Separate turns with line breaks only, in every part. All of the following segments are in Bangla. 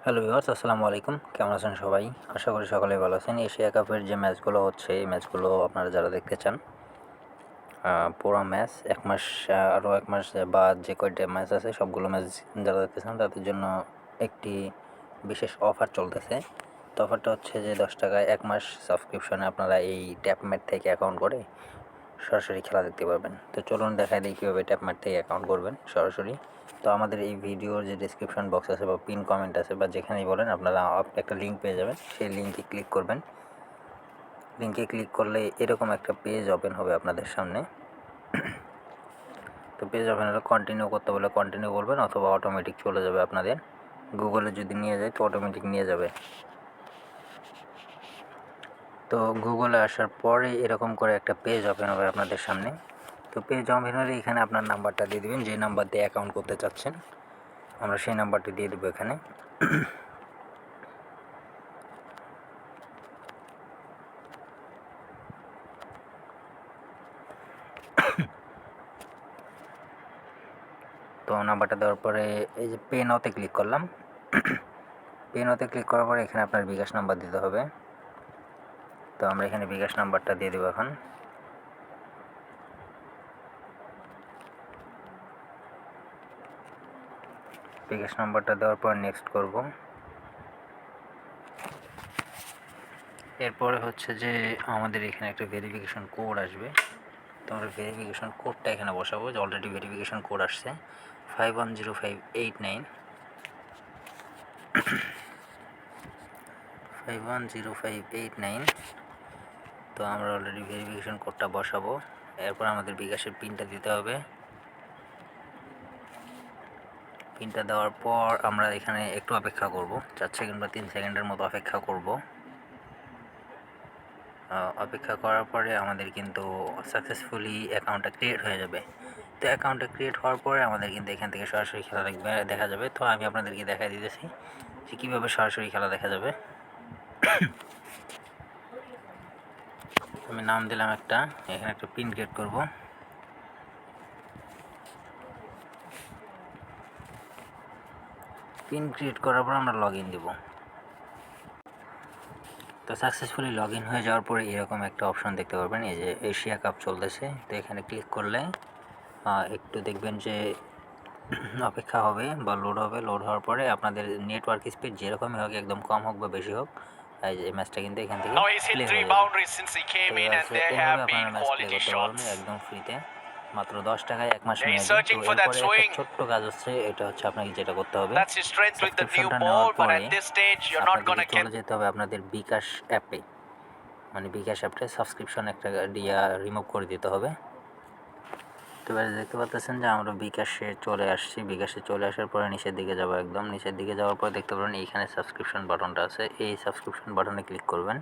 হ্যালো ভিউয়ার্স, আসসালামু আলাইকুম। কেমন আছেন সবাই? আশা করি সকলেই ভালো আছেন। এশিয়া কাপের যে ম্যাচগুলো হচ্ছে, এই ম্যাচগুলো আপনারা যারা দেখতে চান, পুরো ম্যাচ ১ মাস, আরও ১ মাস বা যে কয়টা ম্যাচ আছে সবগুলো ম্যাচ যারা দেখতে চান তাদের জন্য একটি বিশেষ অফার চলতেছে। তো অফারটা হচ্ছে যে ৳১০ 1 মাস সাবস্ক্রিপশনে আপনারা এই ট্যাপমেট থেকে অ্যাকাউন্ট করে সরাসরি খেলা দেখতে পারবেন। তো চলুন দেখাই দিই কীভাবে ট্যাপমেট থেকে অ্যাকাউন্ট করবেন সরাসরি। তো আমাদের এই ভিডিওর যে ডেসক্রিপশন বক্স আছে বা পিন কমেন্ট আছে বা যেখানেই বলেন আপনারা একটা লিঙ্ক পেয়ে যাবেন। সেই লিঙ্কে ক্লিক করবেন। লিঙ্কে ক্লিক করলে এরকম একটা পেজ ওপেন হবে আপনাদের সামনে। তো পেজ ওপেন হলে কন্টিনিউ করতে বলে কন্টিনিউ করবেন, অথবা অটোমেটিক চলে যাবে আপনাদের। গুগলে যদি নিয়ে যায় তো অটোমেটিক নিয়ে যাবে। তো গুগলে আসার পরে এরকম করে একটা পেজ ওপেন হবে আপনাদের সামনে। তো পেজ ওপেন হলে এখানে আপনার নাম্বারটা দিয়ে দেবেন, যে নাম্বার দিয়ে অ্যাকাউন্ট করতে চাচ্ছেন। আমরা সেই নাম্বারটি দিয়ে দেবো এখানে। তো নাম্বারটা দেওয়ার পরে এই যে পে নাওতে ক্লিক করলাম। পে নাওতে ক্লিক করার পরে এখানে আপনার বিকাশ নাম্বার দিতে হবে। তো আমরা এখানে বিকাশ নাম্বারটা দিয়ে দেবো এখন। বিকাশ নাম্বারটা দেওয়ার পর নেক্সট করব। এরপরে হচ্ছে যে আমাদের এখানে একটা ভেরিফিকেশন কোড আসবে। তো আমরা ভেরিফিকেশন কোডটা এখানে বসাবো, যে অলরেডি ভেরিফিকেশন কোড আসছে 510589 510589। তো আমরা অলরেডি ভেরিফিকেশন কোডটা বসাবো। এরপর আমাদের বিকাশের পিনটা দিতে হবে। পিনটা দেওয়ার পর আমরা এখানে একটু অপেক্ষা করব, 4 সেকেন্ড বা 3 সেকেন্ডের মতো অপেক্ষা করব। অপেক্ষা করার পরে আমাদের কিন্তু সাকসেসফুলি অ্যাকাউন্টটা ক্রিয়েট হয়ে যাবে। তো অ্যাকাউন্টটা ক্রিয়েট হওয়ার পরে আমাদের কিন্তু এখান থেকে সরাসরি খেলা দেখা যাবে। তো আমি আপনাদেরকে দেখাই দিতেছি যে কীভাবে সরাসরি খেলা দেখা যাবে। আমি নাম দিলাম একটা, এখানে একটা পিন ক্রিয়েট করব। পিন ক্রিয়েট করার পর আমরা লগ ইন দেবো। তো সাকসেসফুলি লগ ইন হয়ে যাওয়ার পরে এরকম একটা অপশন দেখতে পারবেন, এই যে এশিয়া কাপ চলতেছে। তো এখানে ক্লিক করলে একটু দেখবেন যে অপেক্ষা হবে বা লোড হবে। লোড হওয়ার পরে আপনাদের নেটওয়ার্ক স্পিড যেরকমই হোক, একদম কম হোক বা বেশি হোক, এই যে ম্যাচটা কিন্তু এখান থেকে প্লে হয়ে যাবে। এইভাবে আপনারা ম্যাচ প্লে করতে পারবেন একদম ফ্রিতে, মাত্র ৳10 1 মাস মেয়াদি। তো এরপরে একটা ছোট্ট কাজ হচ্ছে, এটা হচ্ছে আপনাকে যেটা করতে হবে, সাবস্ক্রিপশনটা নেওয়ার পরে আপনাদেরকে চলে যেতে হবে আপনাদের বিকাশ অ্যাপে। মানে বিকাশ অ্যাপটা সাবস্ক্রিপশন একটা রিমুভ করে দিতে হবে। তো এবার দেখতে পাচ্ছেন যে আমরা বিকাশে চলে আসছি। বিকাশে চলে আসার পরে নিচের দিকে যাব, একদম নিচের দিকে যাওয়ার পর দেখতে পাবেন এইখানে সাবস্ক্রিপশন বাটনটা আছে। এই সাবস্ক্রিপশন বাটনে ক্লিক করবেন।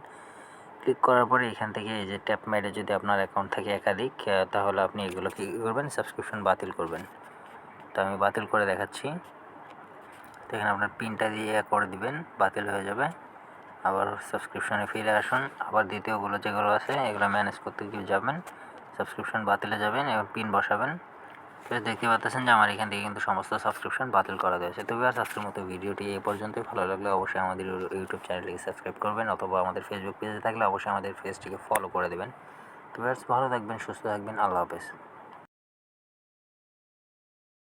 ক্লিক করার পরে এখান থেকে এই যে ট্যাপ মেরে যদি আপনার অ্যাকাউন্ট থাকে একাধিক, তাহলে আপনি এগুলো কী করবেন, সাবস্ক্রিপশন বাতিল করবেন। তো আমি বাতিল করে দেখাচ্ছি। তো এখানে আপনার পিনটা দিয়ে করে দিবেন, বাতিল হয়ে যাবে। আবার সাবস্ক্রিপশনে ফিরে আসুন। আবার দ্বিতীয়গুলো যেগুলো আছে এগুলো ম্যানেজ করতে গিয়ে যাবেন, সাবস্ক্রিপশন বাতিলে যাবেন এবং পিন বসাবেন। তো দেখতে পাচ্ছেন যে আমার এখান থেকে কিন্তু সমস্ত সাবস্ক্রিপশন বাতিল করা হয়েছে। তো আজকের মতো ভিডিওটি এই পর্যন্তই। ভালো লাগলে অবশ্যই আমাদের ইউটিউব চ্যানেলটিকে সাবস্ক্রাইব করবেন, অথবা আমাদের ফেসবুক পেজে থাকলে অবশ্যই আমাদের পেজটিকে ফলো করে দেবেন। তো ভালো থাকবেন, সুস্থ থাকবেন। আল্লাহ হাফেজ।